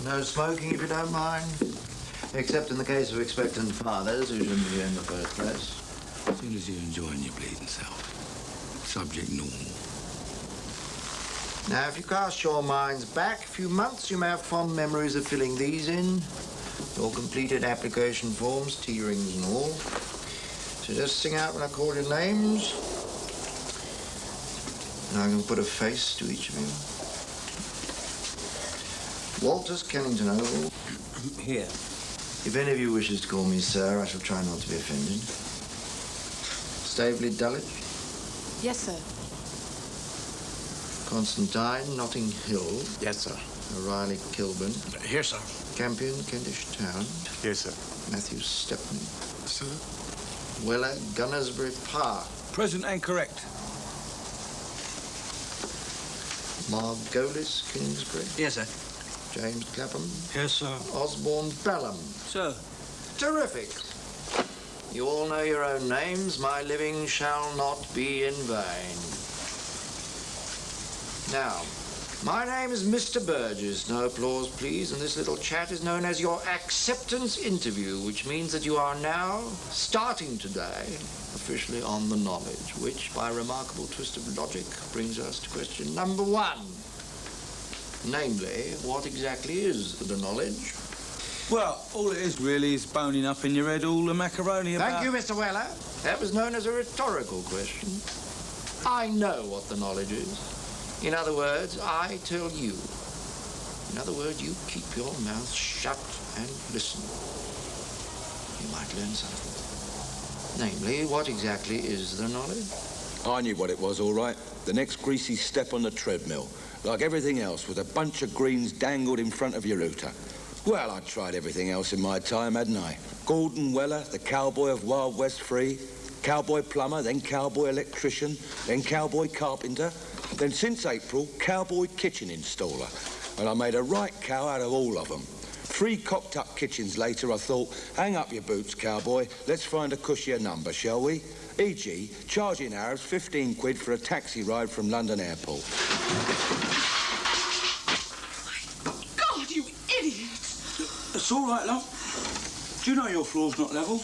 No smoking, if you don't mind. Except in the case of expectant fathers who shouldn't be in the first place. As soon as you're enjoying your bleeding self. Subject normal. Now, if you cast your minds back a few months, you may have fond memories of filling these in. Your completed application forms, T-rings and all. So just sing out when I call your names. And I can put a face to each of you. Walters, Kennington Oval. Here. If any of you wishes to call me sir, I shall try not to be offended. Staveley, Dulwich. Yes, sir. Constantine, Notting Hill. Yes, sir. O'Reilly, Kilburn. Here, sir. Campion, Kentish Town. Yes, sir. Matthews, Stepney. Sir. Weller, Gunnersbury Park. Present and correct. Margolis, Kingsbury. Yes, sir. James Clapham. Yes, sir. Osborne, Balham. Sir. Terrific. You all know your own names. My living shall not be in vain. Now, my name is Mr. Burgess. No applause, please. And this little chat is known as your acceptance interview, which means that you are now, starting today, officially on the knowledge, which, by a remarkable twist of logic, brings us to question number one. Namely, what exactly is the knowledge? Well, all it is really is boning up in your head all the macaroni about... Thank you, Mr. Weller. That was known as a rhetorical question. I know what the knowledge is. In other words, I tell you. In other words, you keep your mouth shut and listen. You might learn something. Namely, what exactly is the knowledge? I knew what it was, all right. The next greasy step on the treadmill. Like everything else, with a bunch of greens dangled in front of your hooter. Well, I tried everything else in my time, hadn't I? Gordon Weller, the cowboy of Wild West Free, cowboy plumber, then cowboy electrician, then cowboy carpenter, then since April, cowboy kitchen installer. And I made a right cow out of all of them. 3 cocked-up kitchens later, I thought, hang up your boots, cowboy. Let's find a cushier number, shall we? E.g., charging Arabs 15 quid for a taxi ride from London Airport. God, you idiot! It's all right, love. Do you know your floor's not level?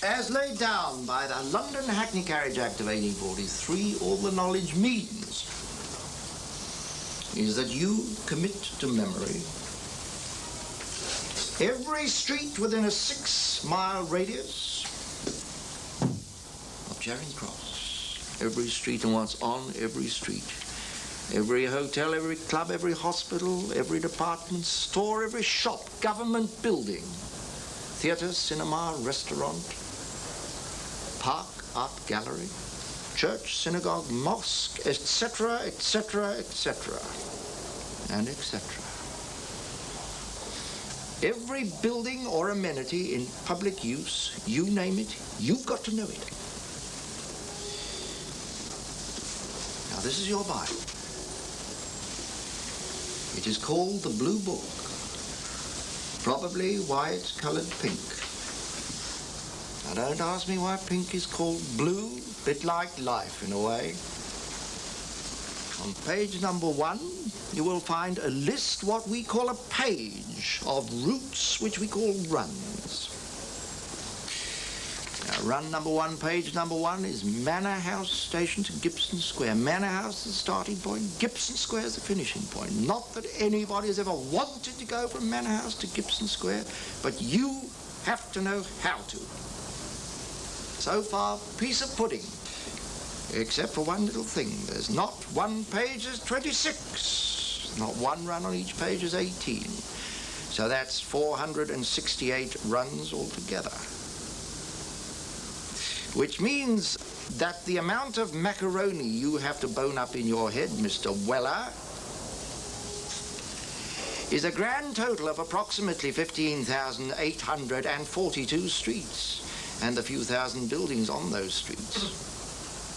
As laid down by the London Hackney Carriage Act of 1843, all the knowledge means is that you commit to memory every street within a 6-mile radius of Charing Cross. Every street and what's on every street. Every hotel, every club, every hospital, every department store, every shop, government building, theatre, cinema, restaurant, park, art gallery, church, synagogue, mosque, etc., etc., etc., and etc. Every building or amenity in public use, you name it, you've got to know it. Now, this is your Bible. It is called the Blue Book. Probably why it's colored pink. Now, don't ask me why pink is called blue. Bit like life, in a way. On page number 1, you will find a list, what we call a page, of routes which we call runs. Now, run number 1, page number 1 is Manor House Station to Gibson Square. Manor House is the starting point, Gibson Square is the finishing point. Not that anybody has ever wanted to go from Manor House to Gibson Square, but you have to know how to. So far, piece of pudding. Except for one little thing. There's not one page, there's 26. Not one run on each page is 18. So that's 468 runs altogether. Which means that the amount of macaroni you have to bone up in your head, Mr. Weller, is a grand total of approximately 15,842 streets and the few thousand buildings on those streets.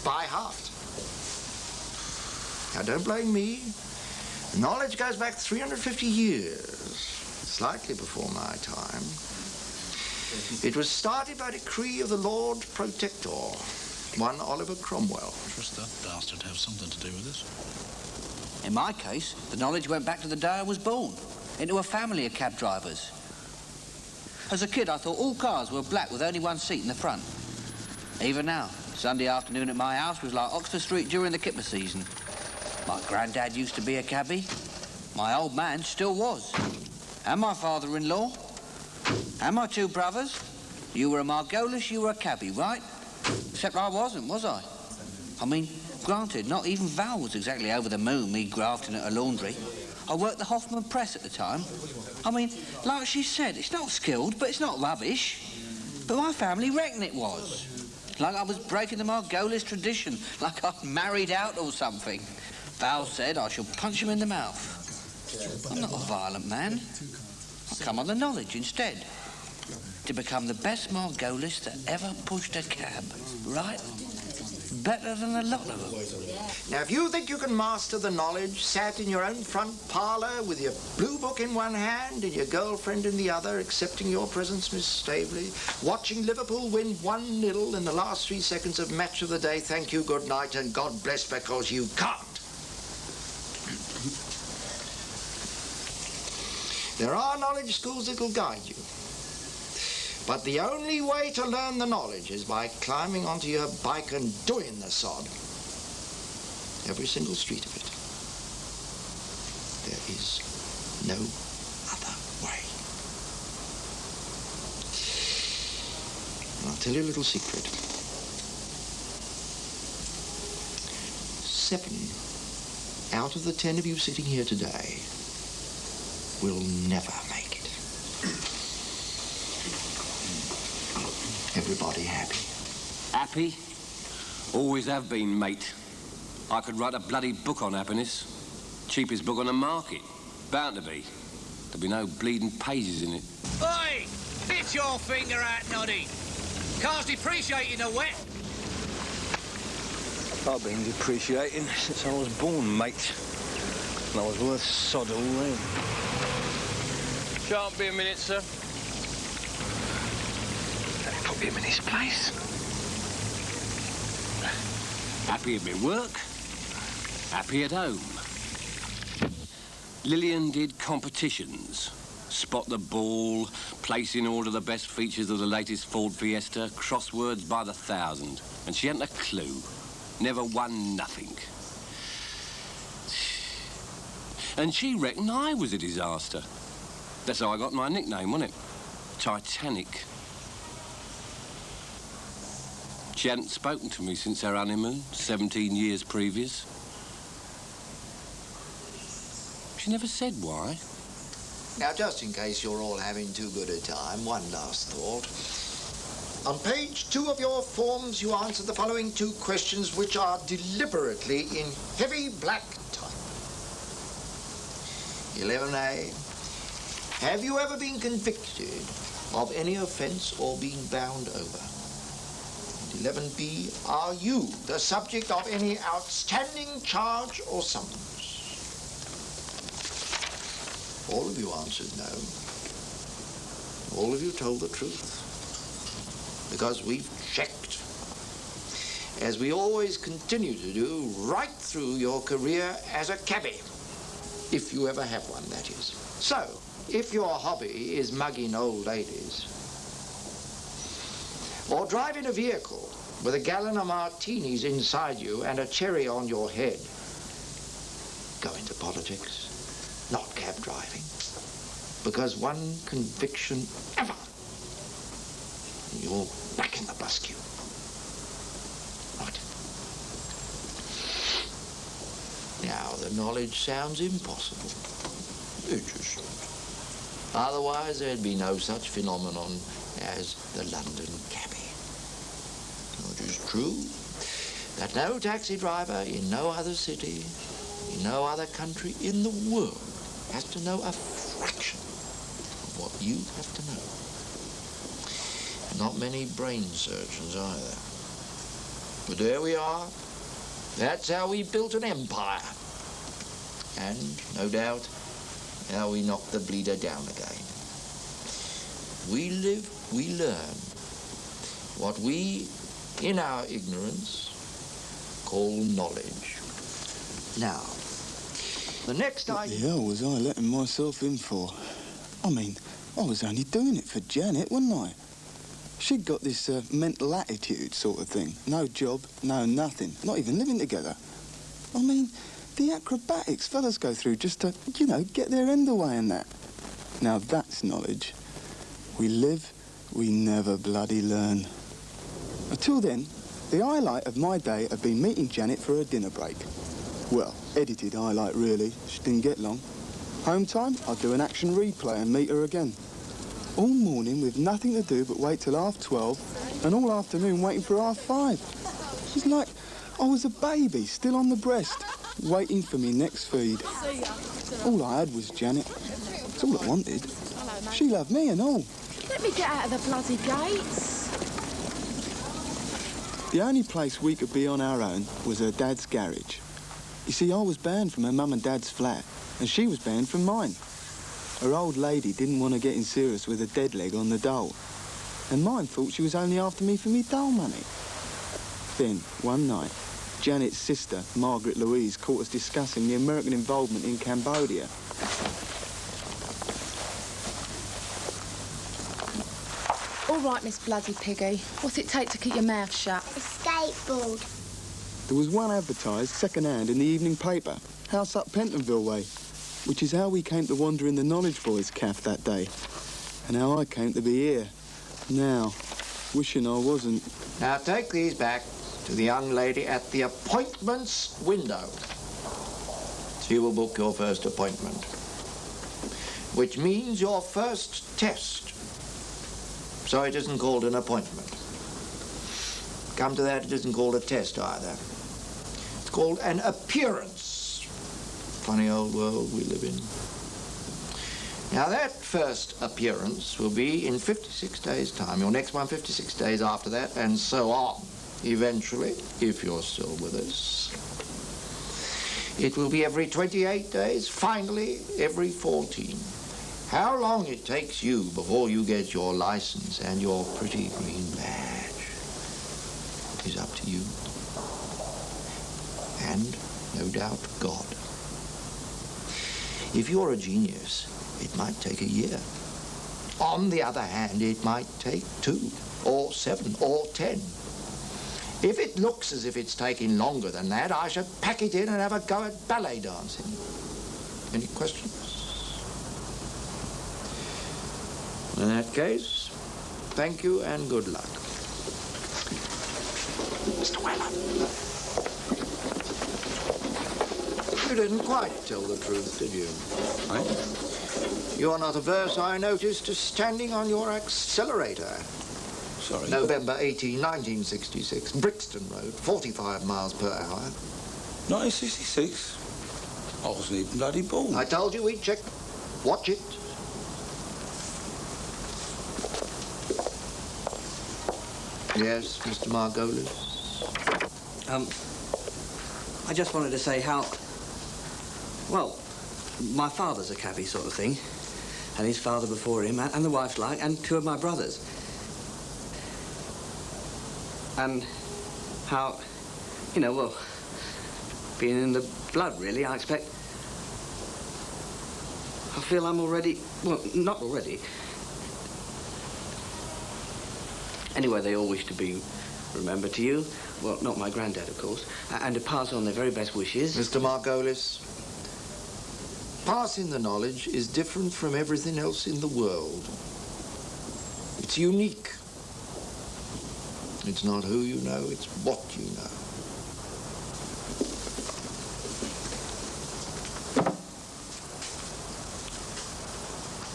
By heart. Now, don't blame me. Knowledge goes back 350 years, slightly before my time. It was started by decree of the Lord Protector, one Oliver Cromwell. Trust that bastard to have something to do with this. In my case, the knowledge went back to the day I was born, into a family of cab drivers. As a kid, I thought all cars were black with only one seat in the front. Even now, Sunday afternoon at my house was like Oxford Street during the kipper season. My granddad used to be a cabbie. My old man still was. And my father-in-law. And my two brothers. You were a Margolis, you were a cabbie, right? Except I wasn't, was I? I mean, granted, not even Val was exactly over the moon, me grafting at a laundry. I worked the Hoffman press at the time. I mean, like she said, it's not skilled, but it's not rubbish. But my family reckoned it was. Like I was breaking the Margolis tradition, like I'd married out or something. Val said I shall punch him in the mouth. I'm not a violent man. I come on the knowledge instead. To become the best Margolis that ever pushed a cab, right? Better than a lot of them. Now, if you think you can master the knowledge, sat in your own front parlour with your blue book in one hand and your girlfriend in the other, accepting your presence, Miss Staveley, watching Liverpool win 1-0 in the last 3 seconds of match of the day, thank you, good night, and God bless, because you can't. There are knowledge schools that will guide you. But the only way to learn the knowledge is by climbing onto your bike and doing the sod. Every single street of it. There is no other way. And I'll tell you a little secret. 7 out of the 10 of you sitting here today will never make it. Everybody happy? Happy? Always have been, mate. I could write a bloody book on happiness. Cheapest book on the market. Bound to be. There'll be no bleeding pages in it. Oi! Get your finger out, Noddy. Car's depreciating the wet. I've been depreciating since I was born, mate. And I was worth sod all then. Shan't be a minute, sir. Put him in his place. Happy at my work. Happy at home. Lillian did competitions. Spot the ball, place in order the best features of the latest Ford Fiesta, crosswords by the 1,000. And she hadn't a clue. Never won nothing. And she reckoned I was a disaster. That's how I got my nickname, wasn't it? Titanic. She hadn't spoken to me since her honeymoon, 17 years previous. She never said why. Now, just in case you're all having too good a time, one last thought. On page 2 of your forms, you answer the following 2 questions, which are deliberately in heavy black type. 11A. Have you ever been convicted of any offence or been bound over? 11B. Are you the subject of any outstanding charge or summons? All of you answered no. All of you told the truth. Because we've checked, as we always continue to do, right through your career as a cabbie. If you ever have one, that is. So, if your hobby is mugging old ladies, or driving a vehicle with a gallon of martinis inside you and a cherry on your head, go into politics, not cab driving. Because one conviction ever, you're back in the bus queue. Right. Now, the knowledge sounds impossible. It just. Otherwise, there'd be no such phenomenon as the London cabbie. It is true that no taxi driver in no other city, in no other country in the world has to know a fraction of what you have to know. Not many brain surgeons either. But there we are. That's how we built an empire. And, no doubt, how we knock the bleeder down again. We live, we learn. What we, in our ignorance, call knowledge. Now, The next What item... the hell was I letting myself in for? I mean, I was only doing it for Janet, wasn't I? She'd got this mental attitude sort of thing. No job, no nothing, not even living together. I mean, the acrobatics fellas go through just to, you know, get their end away and that. Now that's knowledge. We live, we never bloody learn. Until then, the highlight of my day had been meeting Janet for a dinner break. Well, edited highlight really, she didn't get long. Home time, I'd do an action replay and meet her again. All morning with nothing to do but wait till 12:30 and all afternoon waiting for 5:30. It was like I was a baby still on the breast, waiting for me next feed. All I had was Janet. That's all I wanted. She loved me and all. Let me get out of the bloody gates. The only place we could be on our own was her dad's garage. You see, I was banned from her mum and dad's flat, and she was banned from mine. Her old lady didn't want to get in serious with a dead leg on the dole, and mine thought she was only after me for me dole money. Then, one night, Janet's sister, Margaret Louise, caught us discussing the American involvement in Cambodia. All right, Miss Bloody Piggy. What's it take to keep your mouth shut? A skateboard. There was one advertised second-hand in the evening paper, house up Pentonville way, which is how we came to wander in the Knowledge Boys' caff that day, and how I came to be here, now, wishing I wasn't. Now take these back to the young lady at the appointments window. She will book your first appointment, which means your first test. So it isn't called an appointment. Come to that, it isn't called a test either. It's called an appearance. Funny old world we live in. Now that first appearance will be in 56 days' time. Your next one 56 days after that, and so on. Eventually, if you're still with us. It will be every 28 days, finally every 14. How long it takes you before you get your license and your pretty green badge is up to you. And, no doubt, God. If you're a genius, it might take a year. On the other hand, it might take 2, or 7, or 10. If it looks as if it's taking longer than that, I should pack it in and have a go at ballet dancing. Any questions? In that case, thank you and good luck. Mr. Weller. You didn't quite tell the truth, did you? You're not averse, I noticed, to standing on your accelerator. Sorry. November 18, 1966, Brixton Road, 45 miles per hour. 1966? I wasn't even bloody born. I told you we'd check. Watch it. Yes, Mr. Margolis? I just wanted to say how... Well, my father's a cabbie sort of thing, and his father before him, and the wife's like, and 2 of my brothers. And how, you know, well, being in the blood, really, I expect... I feel I'm already... Well, not already. Anyway, they all wish to be remembered to you. Well, not my granddad, of course. And to pass on their very best wishes. Mr. Margolis, passing the knowledge is different from everything else in the world. It's unique. It's not who you know, it's what you know.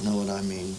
Know what I mean?